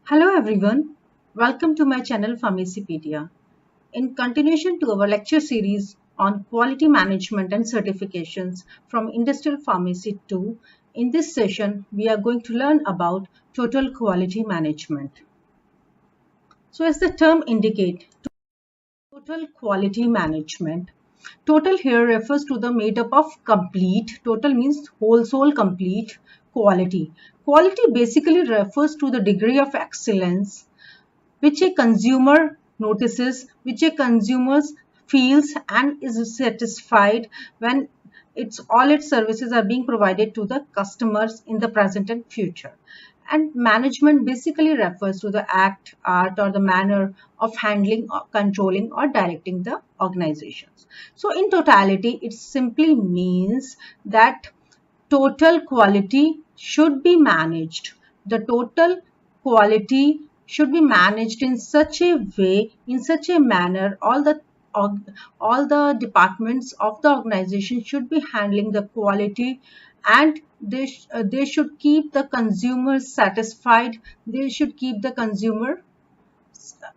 Hello everyone, welcome to my channel Pharmacypedia. In continuation to our lecture series on quality management and certifications from Industrial Pharmacy 2, in this session we are going to learn about total quality management. So as the term indicates, total quality management. Total here refers to the made up of complete. Total means whole soul complete quality. Quality basically refers to the degree of excellence which a consumer notices, which a consumer feels and is satisfied when all its services are being provided to the customers in the present and future. And management basically refers to the act, art, or the manner of handling, or controlling, or directing the organizations. So, in totality, it simply means that total quality should be managed. The total quality should be managed in such a way, in such a manner, all the departments of the organization should be handling the quality, and they should keep the consumer satisfied. They should keep the consumer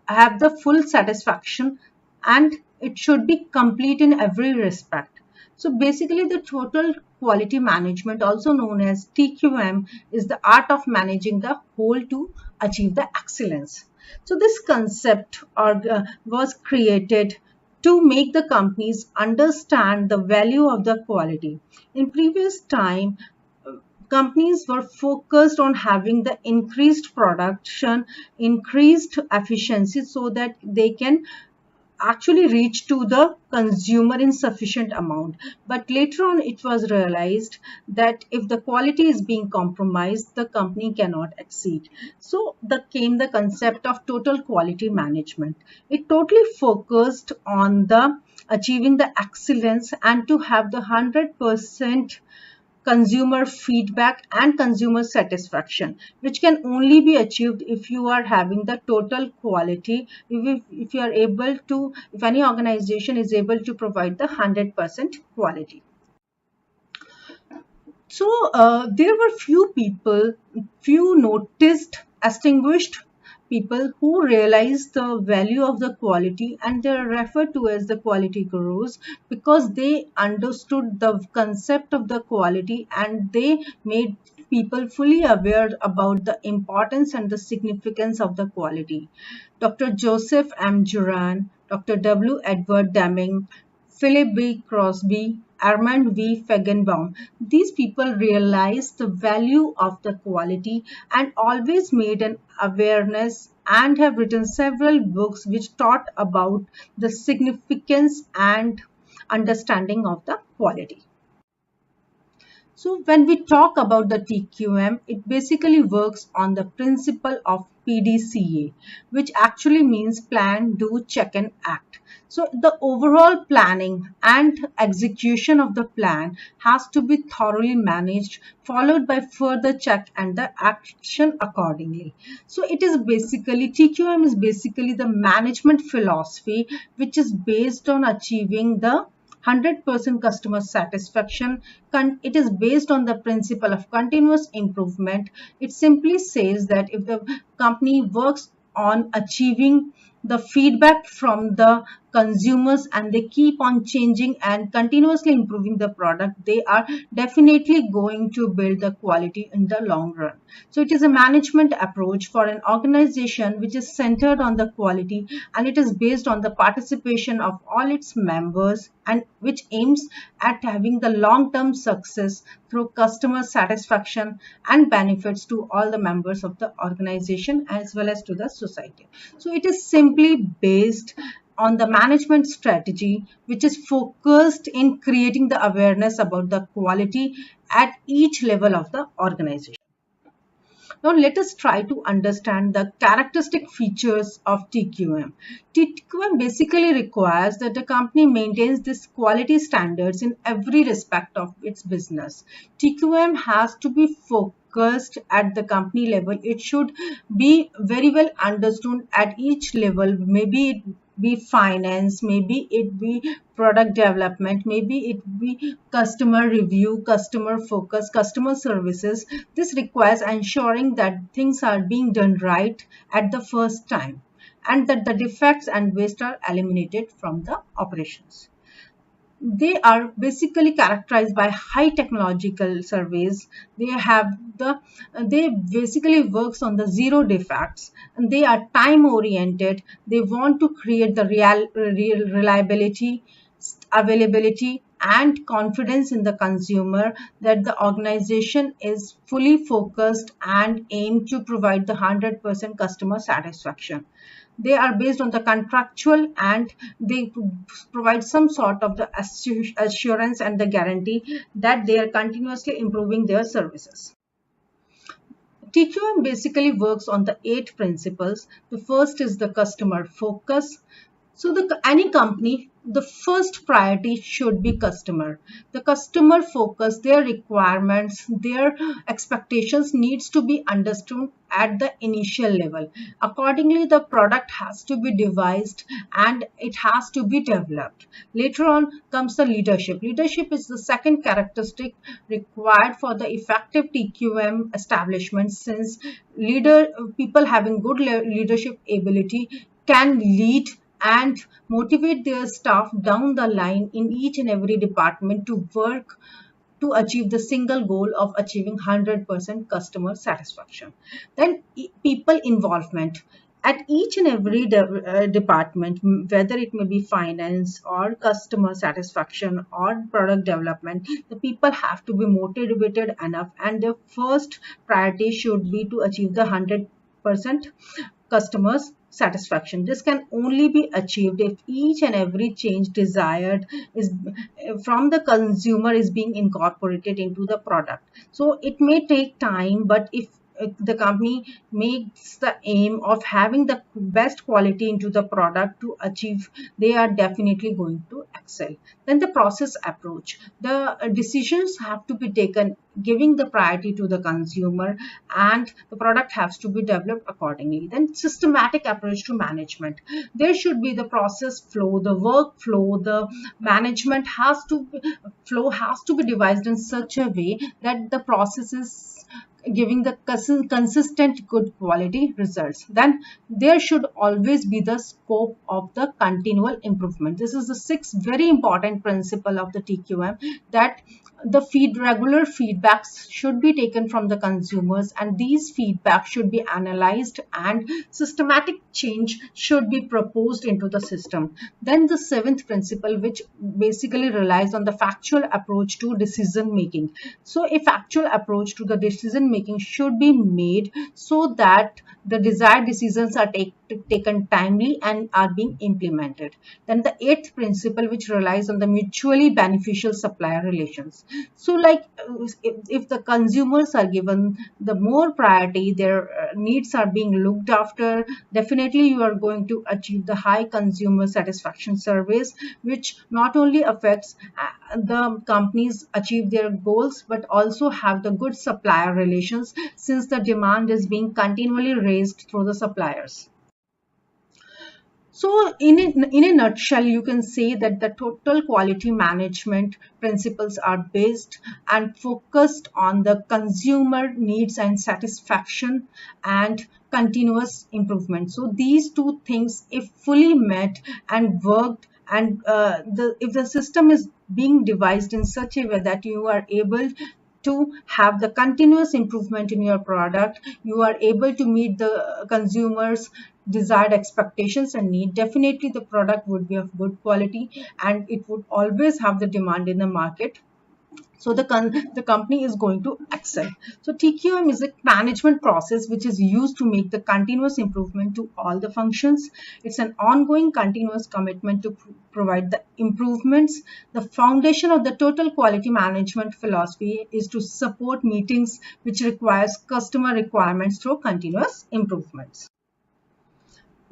have the full satisfaction, and it should be complete in every respect. So basically the total quality management, also known as TQM, is the art of managing the whole to achieve the excellence. So this concept was created to make the companies understand the value of the quality. In previous time, companies were focused on having the increased production, increased efficiency, so that they can actually reach to the consumer in sufficient amount. But later on it was realized that if the quality is being compromised, the company cannot exceed. So came the concept of total quality management. It totally focused on the achieving the excellence and to have the 100% consumer feedback and consumer satisfaction, which can only be achieved if you are having the total quality, if you are able to, if any organization is able to provide the 100% quality. So there were few noticed, distinguished people who realized the value of the quality, and they are referred to as the quality gurus because they understood the concept of the quality, and they made people fully aware about the importance and the significance of the quality. Dr. Joseph M. Juran, Dr. W. Edward Deming, Philip B. Crosby, Armand V. Feigenbaum. These people realized the value of the quality and always made an awareness, and have written several books which taught about the significance and understanding of the quality. So when we talk about the TQM, it basically works on the principle of PDCA, which actually means plan, do, check and act. So the overall planning and execution of the plan has to be thoroughly managed, followed by further check and the action accordingly. So it is basically, TQM is basically the management philosophy which is based on achieving the 100% customer satisfaction. It is based on the principle of continuous improvement. It simply says that if the company works on achieving the feedback from the consumers and they keep on changing and continuously improving the product, they are definitely going to build the quality in the long run. So it is a management approach for an organization which is centered on the quality, and it is based on the participation of all its members, and which aims at having the long-term success through customer satisfaction and benefits to all the members of the organization as well as to the society. So it is simply based on the management strategy which is focused in creating the awareness about the quality at each level of the organization. Now let us try to understand the characteristic features of TQM. TQM basically requires that the company maintains this quality standards in every respect of its business. TQM has to be focused at the company level. It should be very well understood at each level. Maybe be finance, maybe it be product development, maybe it be customer review, customer focus, customer services. This requires ensuring that things are being done right at the first time and that the defects and waste are eliminated from the operations. They are basically characterized by high technological surveys. They basically works on the zero defects, and they are time oriented. They want to create the real reliability, availability and confidence in the consumer that the organization is fully focused and aim to provide the 100% customer satisfaction. They are based on the contractual, and they provide some sort of the assurance and the guarantee that they are continuously improving their services. TQM basically works on the 8 principles. The first is the customer focus. So any company, the first priority should be customer. The customer focus, their requirements, their expectations needs to be understood at the initial level. Accordingly, the product has to be devised and it has to be developed. Later on comes the leadership. Leadership is the second characteristic required for the effective TQM establishment, since people having good leadership ability can lead and motivate their staff down the line in each and every department to work to achieve the single goal of achieving 100% customer satisfaction. Then people involvement at each and every department, whether it may be finance or customer satisfaction or product development, the people have to be motivated enough, and the first priority should be to achieve the 100% customers satisfaction. This can only be achieved if each and every change desired is from the consumer is being incorporated into the product. So it may take time, but if the company makes the aim of having the best quality into the product to achieve, they are definitely going to excel. Then the process approach, the decisions have to be taken giving the priority to the consumer, and the product has to be developed accordingly. Then systematic approach to management, there should be the process flow, the workflow, the management flow has to be devised in such a way that the process is giving the consistent good quality results. Then there should always be the scope of the continual improvement. This is the sixth very important principle of the TQM, that the regular feedbacks should be taken from the consumers, and these feedbacks should be analyzed and systematic change should be proposed into the system. Then the seventh principle, which basically relies on the factual approach to decision making. So a factual approach to the decision making should be made so that the desired decisions are taken timely and are being implemented. Then the eighth principle, which relies on the mutually beneficial supplier relations. So like if the consumers are given the more priority, their needs are being looked after, definitely you are going to achieve the high consumer satisfaction surveys, which not only affects the companies achieve their goals but also have the good supplier relations, since the demand is being continually raised through the suppliers. So in a nutshell, you can say that the total quality management principles are based and focused on the consumer needs and satisfaction and continuous improvement. So these two things, if fully met and worked, and if the system is being devised in such a way that you are able to have the continuous improvement in your product, you are able to meet the consumers desired expectations and need, definitely the product would be of good quality and it would always have the demand in the market. So the company is going to excel. So TQM is a management process which is used to make the continuous improvement to all the functions. It's an ongoing continuous commitment to provide the improvements. The foundation of the total quality management philosophy is to support meetings which requires customer requirements through continuous improvements.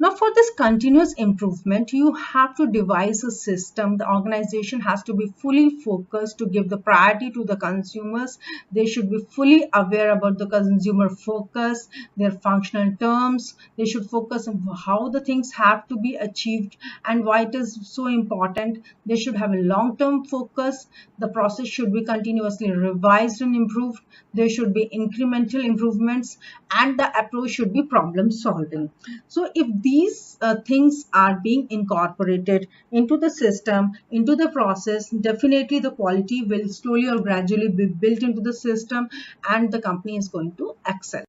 Now, for this continuous improvement, you have to devise a system. The organization has to be fully focused to give the priority to the consumers. They should be fully aware about the consumer focus, their functional terms. They should focus on how the things have to be achieved and why it is so important. They should have a long-term focus. The process should be continuously revised and improved. There should be incremental improvements, and the approach should be problem solving. So if these things are being incorporated into the system, into the process, definitely the quality will slowly or gradually be built into the system, and the company is going to excel.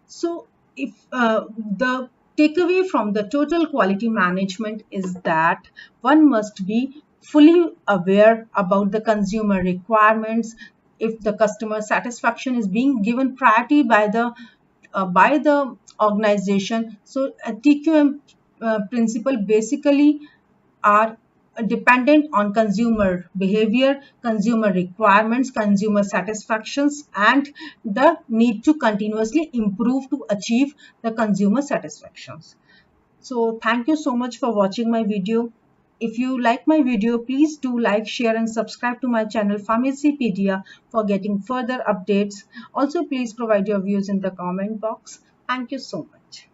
So if the takeaway from the total quality management is that one must be fully aware about the consumer requirements. If the customer satisfaction is being given priority by the organization, so a TQM principle basically are dependent on consumer behavior, consumer requirements, consumer satisfactions, and the need to continuously improve to achieve the consumer satisfactions. So thank you so much for watching my video. If you like my video, please do like, share and subscribe to my channel Pharmacypedia for getting further updates. Also, please provide your views in the comment box. Thank you so much.